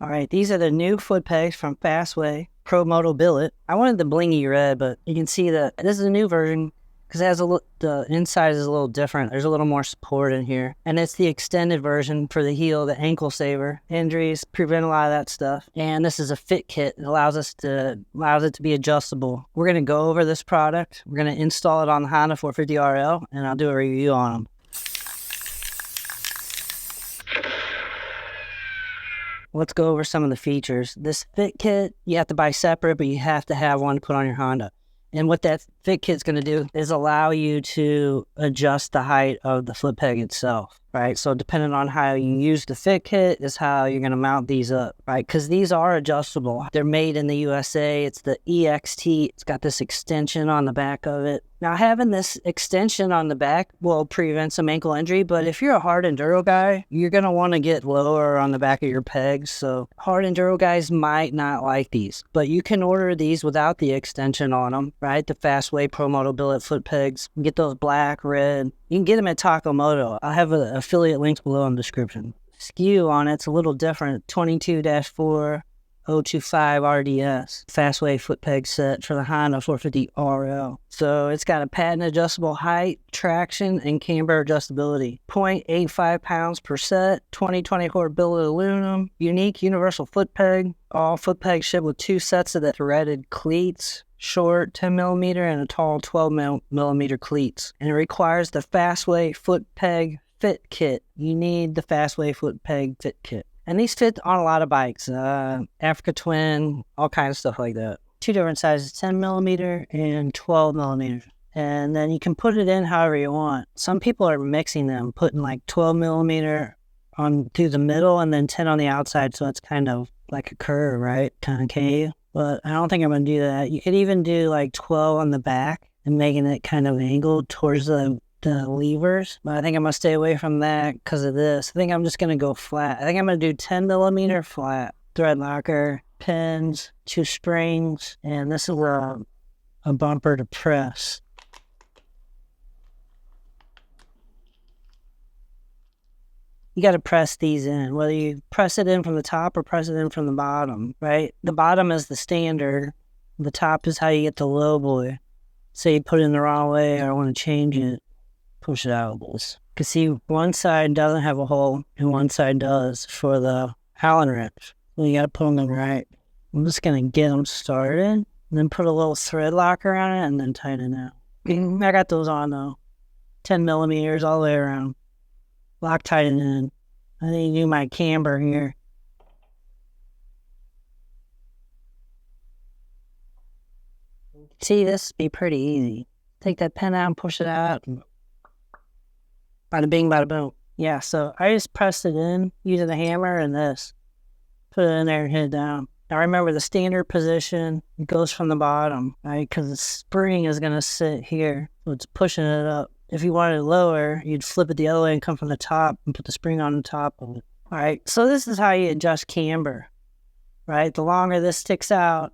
All right, these are the new foot pegs from Fastway Moto Billet. I wanted the blingy red, but you can see that this is a new version because it has the inside is a little different. There's a little more support in here, and it's the extended version for the heel, the ankle saver. Injuries prevent a lot of that stuff, and this is a fit kit. It allows it to be adjustable. We're gonna go over this product. We're gonna install it on the Honda 450 RL, and I'll do a review on them. Let's go over some of the features. This fit kit, you have to buy separate, but you have to have one to put on your Honda. And what that fit kit's going to do is allow you to adjust the height of the foot peg itself, right? So depending on how you use the fit kit is how you're going to mount these up, right? Because these are adjustable. They're made in the USA. It's the EXT. It's got this extension on the back of it. Now, having this extension on the back will prevent some ankle injury, but if you're a hard enduro guy, you're going to want to get lower on the back of your pegs. So hard enduro guys might not like these, but you can order these without the extension on them, right? The Fastway Moto Billet foot pegs. You get those black, red. You can get them at Moto. I'll have an affiliate links below in the description. SKU on it's a little different. 22-4. 025 RDS Fastway foot peg set for the Honda 450 RL. So it's got a patent adjustable height, traction, and camber adjustability. 0.85 pounds per set, 2024 billet aluminum, unique universal foot peg. All foot pegs ship with 2 sets of the threaded cleats, short 10mm and a tall 12mm cleats. And it requires the Fastway foot peg fit kit. You need the Fastway foot peg fit kit. And these fit on a lot of bikes, Africa Twin, all kinds of stuff like that. 2 different sizes, 10mm and 12mm. And then you can put it in however you want. Some people are mixing them, putting like 12mm on through the middle and then 10 on the outside, so it's kind of like a curve, right? Concave. But I don't think I'm going to do that. You could even do like 12 on the back and making it kind of angled towards the levers, but I think I'm going to stay away from that because of this. I think I'm just going to go flat. I think I'm going to do 10mm flat. Thread locker, pins, 2 springs, and this is a bumper to press. You got to press these in, whether you press it in from the top or press it in from the bottom, right? The bottom is the standard. The top is how you get the low boy. Say you put it in the wrong way or I want to change it. Push it out. You can see one side doesn't have a hole and one side does for the Allen wrench. So you got to put them in right. I'm just going to get them started and then put a little thread locker on it and then tighten it out. I got those on though. 10mm all the way around. Loctite it in. I need to do my camber here. See, this would be pretty easy. Take that pin out and push it out. And bada bing, bada boom. Yeah, so I just pressed it in using the hammer and this. Put it in there and hit it down. Now remember the standard position, it goes from the bottom, right? Because the spring is going to sit here. So it's pushing it up. If you wanted it lower, you'd flip it the other way and come from the top and put the spring on the top of it. All right, so this is how you adjust camber, right? The longer this sticks out,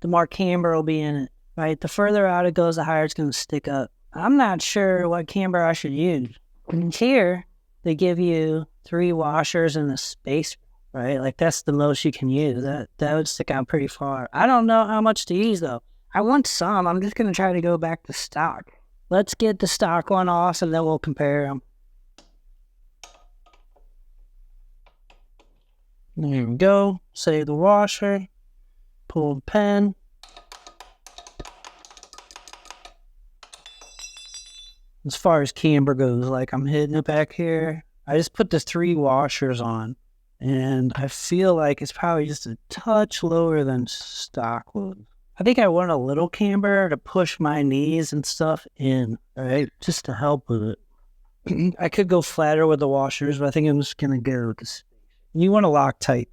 the more camber will be in it, right? The further out it goes, the higher it's going to stick up. I'm not sure what camber I should use. And here, they give you 3 washers and a spacer, right? Like, that's the most you can use. That would stick out pretty far. I don't know how much to use, though. I want some. I'm just going to try to go back to stock. Let's get the stock one off, and then we'll compare them. There we go. Save the washer. Pull the pin. As far as camber goes, like I'm hitting it back here. I just put the 3 washers on, and I feel like it's probably just a touch lower than stock would. I think I want a little camber to push my knees and stuff in, right? Just to help with it. I could go flatter with the washers, but I think I'm just going to go with this. You want to Loctite.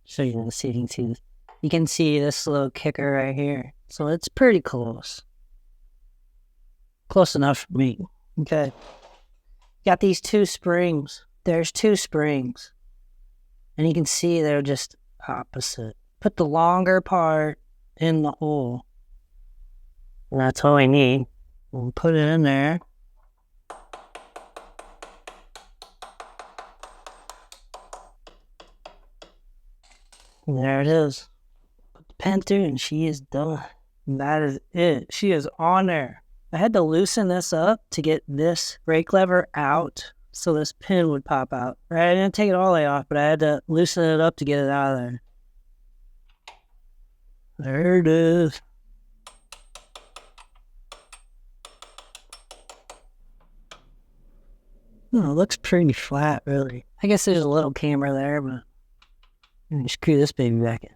Show you the seating too. You can see this little kicker right here. So it's pretty close. Close enough for me. Okay. Got these 2 springs. There's 2 springs. And you can see they're just opposite. Put the longer part in the hole. And that's all I need. We'll put it in there. There it is. Put the pin through and she is done. And that is it. She is on there. I had to loosen this up to get this brake lever out so this pin would pop out. Right, I didn't take it all the way off, but I had to loosen it up to get it out of there. There it is. Oh, it looks pretty flat, really. I guess there's a little camera there, but let me screw this baby back in.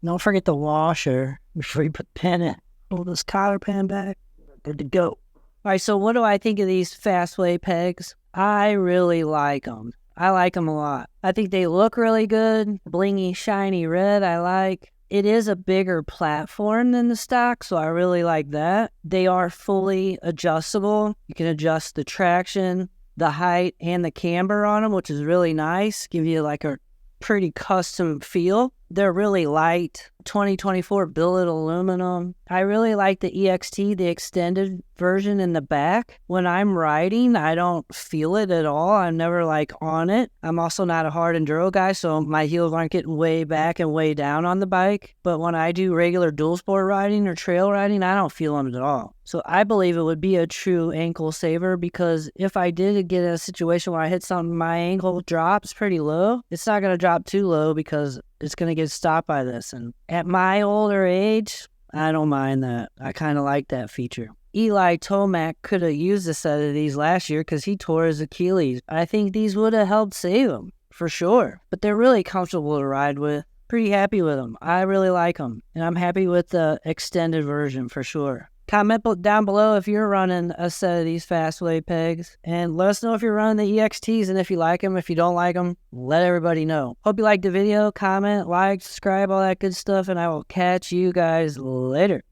Don't forget the washer before you put the pin in. Hold this cotter pin back. Good to go. All right, so what do I think of these Fastway pegs? I really like them. I like them a lot. I think they look really good. Blingy, shiny red, I like. It is a bigger platform than the stock, so I really like that. They are fully adjustable. You can adjust the traction, the height, and the camber on them, which is really nice. Give you like a pretty custom feel. They're really light. 2024 billet aluminum. I really like the EXT, the extended version in the back. When I'm riding, I don't feel it at all. I'm never like on it. I'm also not a hard enduro guy, so my heels aren't getting way back and way down on the bike. But when I do regular dual sport riding or trail riding, I don't feel them at all. So I believe it would be a true ankle saver, because if I did get in a situation where I hit something, my ankle drops pretty low, it's not going to drop too low because it's going to get stopped by this. And at my older age, I don't mind that. I kind of like that feature. Eli Tomac could have used a set of these last year because he tore his Achilles. I think these would have helped save him, for sure. But they're really comfortable to ride with. Pretty happy with them. I really like them. And I'm happy with the extended version, for sure. Comment down below if you're running a set of these Fastway pegs, and let us know if you're running the EXTs and if you like them. If you don't like them, let everybody know. Hope you liked the video. Comment, like, subscribe, all that good stuff, and I will catch you guys later.